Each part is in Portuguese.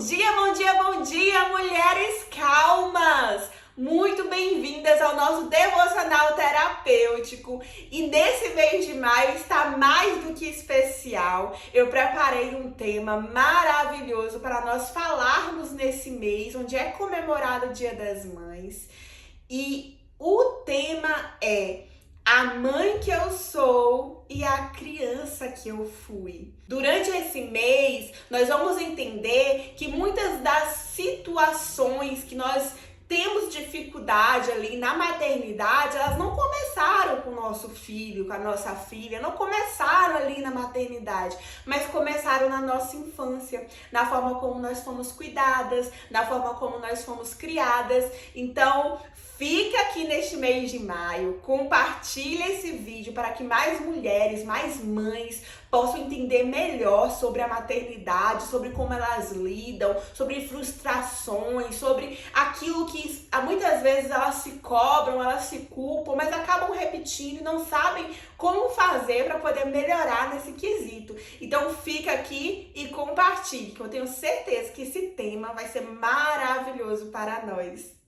Bom dia, bom dia, mulheres calmas! Muito bem-vindas ao nosso devocional terapêutico. E nesse mês de maio está mais do que especial. Eu preparei um tema maravilhoso para nós falarmos nesse mês, onde é comemorado o Dia das Mães. E o tema é a mãe que eu sou e a criança que eu fui. Durante esse mês, nós vamos entender que muitas das situações que nós temos dificuldade ali na maternidade, elas não começaram com o nosso filho, com a nossa filha, não começaram ali na maternidade, mas começaram na nossa infância, na forma como nós fomos cuidadas, na forma como nós fomos criadas. Então, fica aqui neste mês de maio, compartilha esse vídeo para que mais mulheres, mais mães possam entender melhor sobre a maternidade, sobre como elas lidam, sobre frustrações, sobre aquilo que muitas vezes elas se cobram, elas se culpam, mas acabam repetindo e não sabem como fazer para poder melhorar nesse quesito. Então fica aqui e compartilhe, que eu tenho certeza que esse tema vai ser maravilhoso para nós.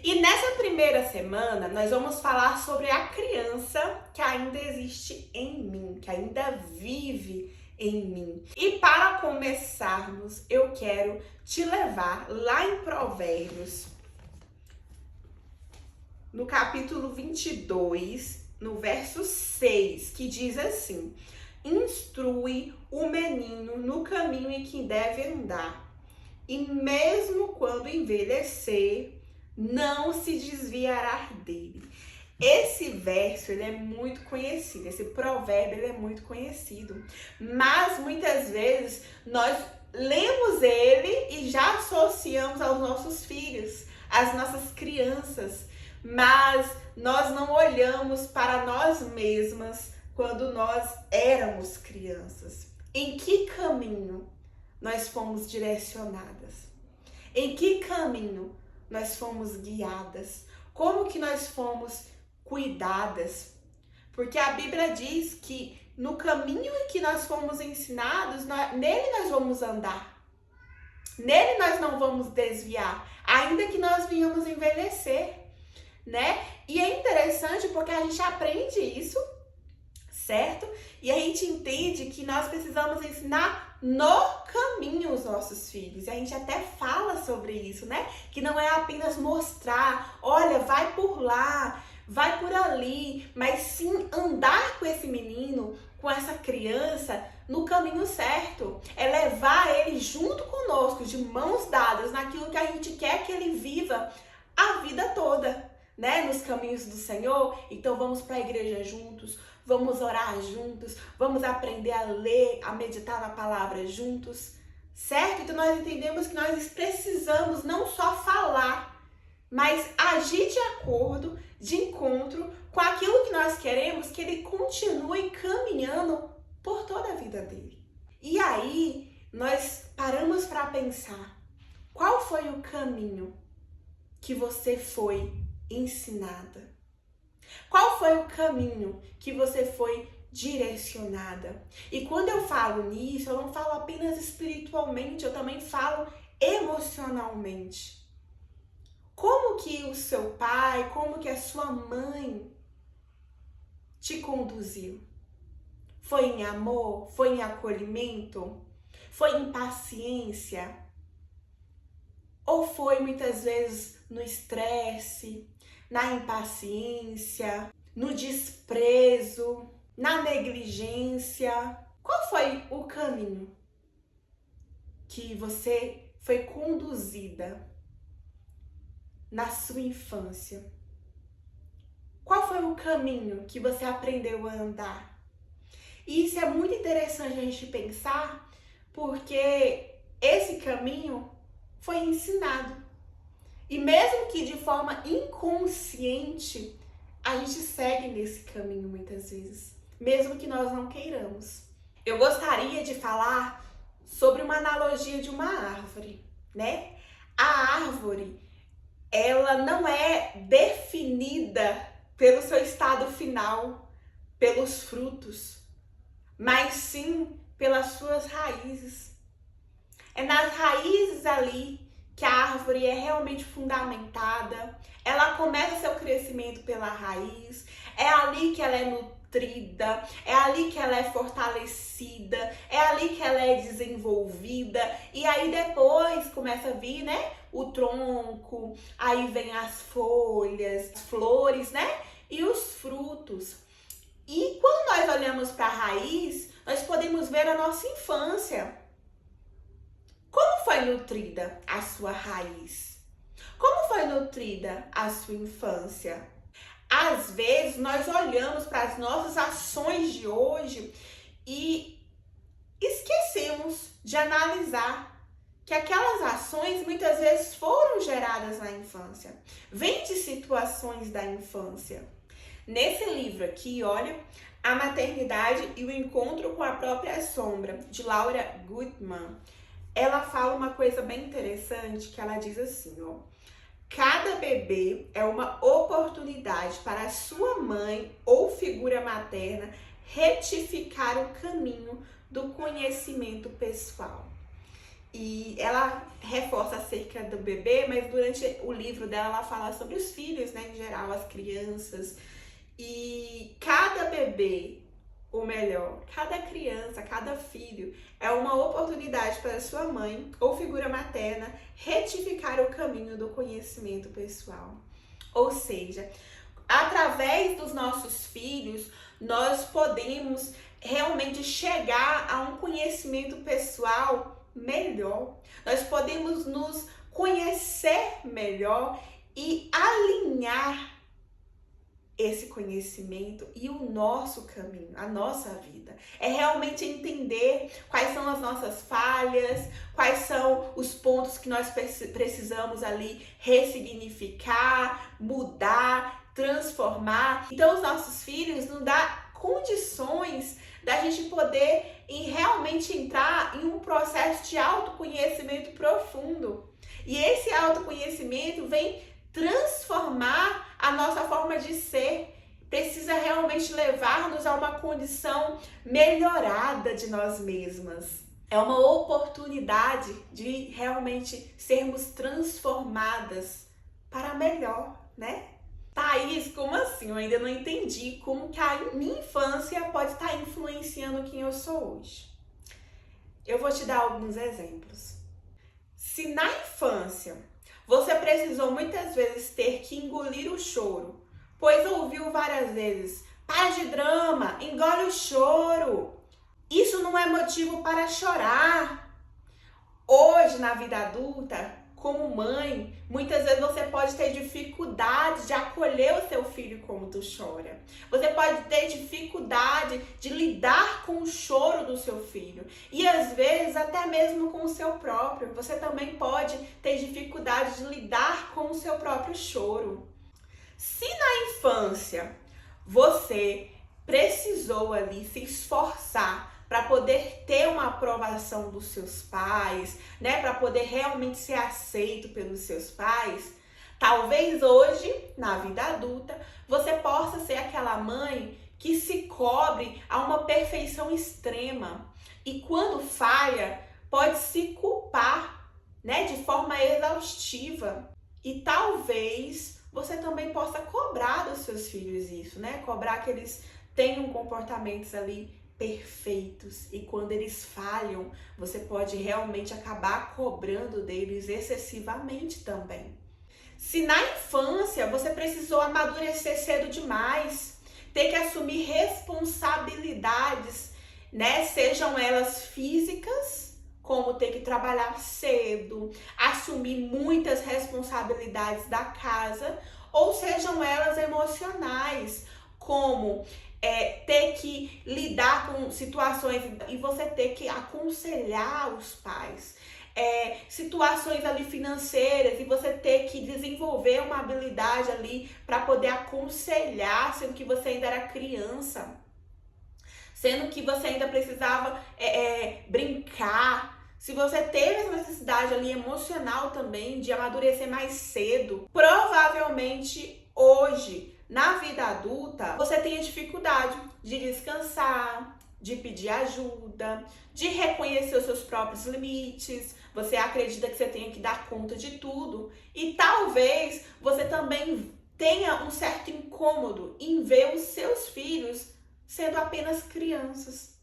E nessa primeira semana, nós vamos falar sobre a criança que ainda existe em mim, que ainda vive em mim. E para começarmos, eu quero te levar lá em Provérbios, no capítulo 22, no verso 6, que diz assim: instrui o menino no caminho em que deve andar, e mesmo quando envelhecer, não se desviará dele. Esse verso, ele é muito conhecido, esse provérbio, ele é muito conhecido, mas muitas vezes nós lemos ele e já associamos aos nossos filhos, às nossas crianças, mas nós não olhamos para nós mesmas quando nós éramos crianças. Em que caminho nós fomos direcionadas? Em que caminho nós fomos guiadas? Como que nós fomos cuidadas? Porque a Bíblia diz que no caminho em que nós fomos ensinados, nele nós vamos andar. Nele nós não vamos desviar, ainda que nós venhamos envelhecer, né? E é interessante porque a gente aprende isso, certo? E a gente entende que nós precisamos ensinar no caminho os nossos filhos. E a gente até fala sobre isso, né? Que não é apenas mostrar, olha, vai por lá, vai por ali, mas sim andar com esse menino, com essa criança, no caminho certo. É levar ele junto conosco, de mãos dadas, naquilo que a gente quer que ele viva a vida toda, né? Nos caminhos do Senhor. Então vamos para a igreja juntos, vamos orar juntos, vamos aprender a ler, a meditar na palavra juntos, certo? Então nós entendemos que nós precisamos não só falar, mas agir de acordo, de encontro com aquilo que nós queremos que ele continue caminhando por toda a vida dele. E aí nós paramos para pensar, qual foi o caminho que você foi ensinada? Qual foi o caminho que você foi direcionada? E quando eu falo nisso, eu não falo apenas espiritualmente, eu também falo emocionalmente. Como que o seu pai, como que a sua mãe te conduziu? Foi em amor? Foi em acolhimento? Foi em paciência? Ou foi muitas vezes no estresse, na impaciência, no desprezo, na negligência? Qual foi o caminho que você foi conduzida na sua infância? Qual foi o caminho que você aprendeu a andar? E isso é muito interessante a gente pensar, porque esse caminho foi ensinado. E mesmo que de forma inconsciente, a gente segue nesse caminho muitas vezes, mesmo que nós não queiramos. Eu gostaria de falar sobre uma analogia de uma árvore, né? A árvore, ela não é definida pelo seu estado final, pelos frutos, mas sim pelas suas raízes. É nas raízes ali que a árvore é realmente fundamentada. Ela começa seu crescimento pela raiz. É ali que ela é nutrida, é ali que ela é fortalecida, é ali que ela é desenvolvida. E aí depois começa a vir, né, o tronco, aí vem as folhas, as flores, né, e os frutos. E quando nós olhamos para a raiz, nós podemos ver a nossa infância. Como foi nutrida a sua raiz? Como foi nutrida a sua infância? Às vezes nós olhamos para as nossas ações de hoje e esquecemos de analisar que aquelas ações muitas vezes foram geradas na infância, vêm de situações da infância. Nesse livro aqui, olha, A Maternidade e o Encontro com a Própria Sombra, de Laura Goodman, ela fala uma coisa bem interessante, que ela diz assim, ó: cada bebê é uma oportunidade para a sua mãe ou figura materna retificar o caminho do conhecimento pessoal. E ela reforça acerca do bebê, mas durante o livro dela ela fala sobre os filhos, né, em geral, as crianças. E cada bebê, ou melhor, cada criança, cada filho é uma oportunidade para sua mãe ou figura materna retificar o caminho do conhecimento pessoal. Ou seja, através dos nossos filhos, nós podemos realmente chegar a um conhecimento pessoal melhor. Nós podemos nos conhecer melhor e alinhar esse conhecimento e o nosso caminho, a nossa vida. É realmente entender quais são as nossas falhas, quais são os pontos que nós precisamos ali ressignificar, mudar, transformar. Então, os nossos filhos nos dão condições da gente poder realmente entrar em um processo de autoconhecimento profundo. E esse autoconhecimento vem transformar a nossa forma de ser, precisa realmente levar-nos a uma condição melhorada de nós mesmas. É uma oportunidade de realmente sermos transformadas para melhor, né? Thaís, como assim? Eu ainda não entendi como que a minha infância pode estar influenciando quem eu sou hoje. Eu vou te dar alguns exemplos. Se na infância você precisou muitas vezes ter que engolir o choro, pois ouviu várias vezes: para de drama, engole o choro. Isso não é motivo para chorar. Hoje, na vida adulta, como mãe, muitas vezes você pode ter dificuldade de acolher o seu filho quando tu chora. Você pode ter dificuldade de lidar com o choro do seu filho. E às vezes até mesmo com o seu próprio. Você também pode ter dificuldade de lidar com o seu próprio choro. Se na infância você precisou ali se esforçar para poder ter uma aprovação dos seus pais, né, para poder realmente ser aceito pelos seus pais, talvez hoje, na vida adulta, você possa ser aquela mãe que se cobre a uma perfeição extrema e quando falha, pode se culpar, né, de forma exaustiva. E talvez você também possa cobrar dos seus filhos isso, né, cobrar que eles tenham comportamentos ali perfeitos e quando eles falham, você pode realmente acabar cobrando deles excessivamente também. Se na infância você precisou amadurecer cedo demais, ter que assumir responsabilidades, né, sejam elas físicas, como ter que trabalhar cedo, assumir muitas responsabilidades da casa, ou sejam elas emocionais, como ter que lidar com situações e você ter que aconselhar os pais. Situações ali financeiras e você ter que desenvolver uma habilidade ali para poder aconselhar, sendo que você ainda era criança, sendo que você ainda precisava brincar. Se você teve essa necessidade ali emocional também de amadurecer mais cedo, provavelmente hoje, na vida adulta, você tem a dificuldade de descansar, de pedir ajuda, de reconhecer os seus próprios limites. você acredita que você tenha que dar conta de tudo. E talvez você também tenha um certo incômodo em ver os seus filhos sendo apenas crianças.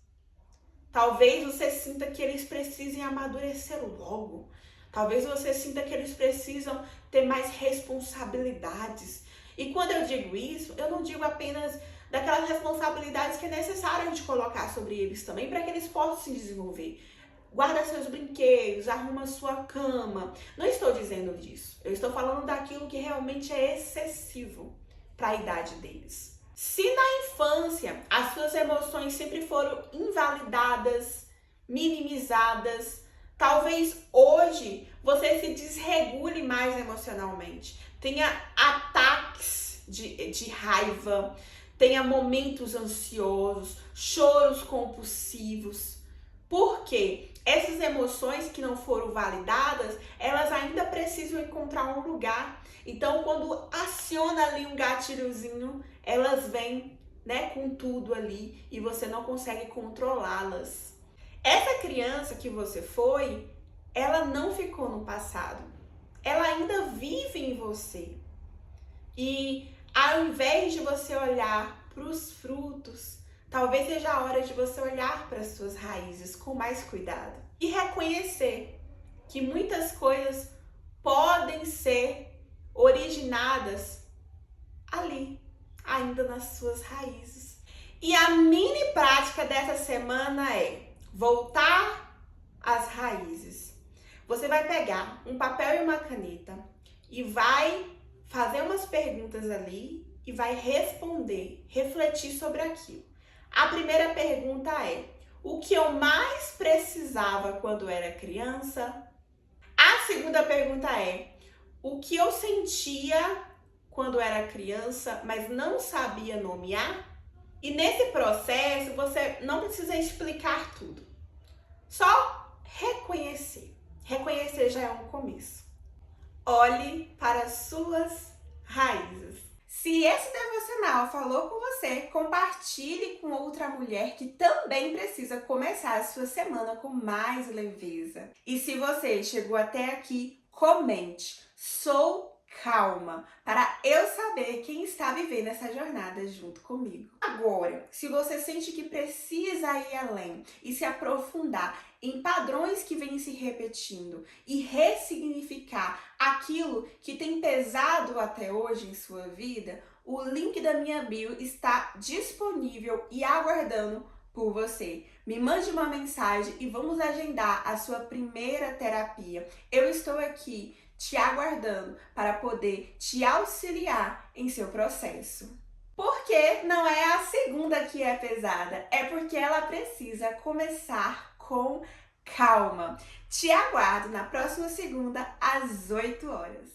Talvez você sinta que eles precisem amadurecer logo. Talvez você sinta que eles precisam ter mais responsabilidades. E quando eu digo isso, eu não digo apenas daquelas responsabilidades que é necessário a gente colocar sobre eles também para que eles possam se desenvolver. Guarda seus brinquedos, arruma sua cama. Não estou dizendo disso. Eu estou falando daquilo que realmente é excessivo para a idade deles. Se na infância as suas emoções sempre foram invalidadas, minimizadas, talvez hoje você se desregule mais emocionalmente. Tenha ataques de raiva, tenha momentos ansiosos, choros compulsivos. Por quê? Essas emoções que não foram validadas, elas ainda precisam encontrar um lugar. Então, quando aciona ali um gatilhozinho, elas vêm, né, com tudo ali e você não consegue controlá-las. Essa criança que você foi, ela não ficou no passado. Ela ainda vive em você. E ao invés de você olhar para os frutos, talvez seja a hora de você olhar para as suas raízes com mais cuidado e reconhecer que muitas coisas podem ser originadas ali, ainda nas suas raízes. E a mini prática dessa semana é voltar às raízes. Você vai pegar um papel e uma caneta e vai fazer umas perguntas ali e vai responder, refletir sobre aquilo. A primeira pergunta é: o que eu mais precisava quando era criança? A segunda pergunta é: o que eu sentia quando era criança, mas não sabia nomear? E nesse processo, você não precisa explicar tudo. Só reconhecer. Reconhecer já é um começo. Olhe para as suas raízes. Se esse devocional falou com você, compartilhe com outra mulher que também precisa começar a sua semana com mais leveza. E se você chegou até aqui, comente. Sou calma, para eu saber quem está vivendo essa jornada junto comigo. Agora, se você sente que precisa ir além e se aprofundar em padrões que vêm se repetindo e ressignificar aquilo que tem pesado até hoje em sua vida, o link da minha bio está disponível e aguardando por você. Me mande uma mensagem e vamos agendar a sua primeira terapia. Eu estou aqui te aguardando para poder te auxiliar em seu processo. Porque não é a segunda que é pesada, é porque ela precisa começar com calma. Te aguardo na próxima segunda às 8 horas.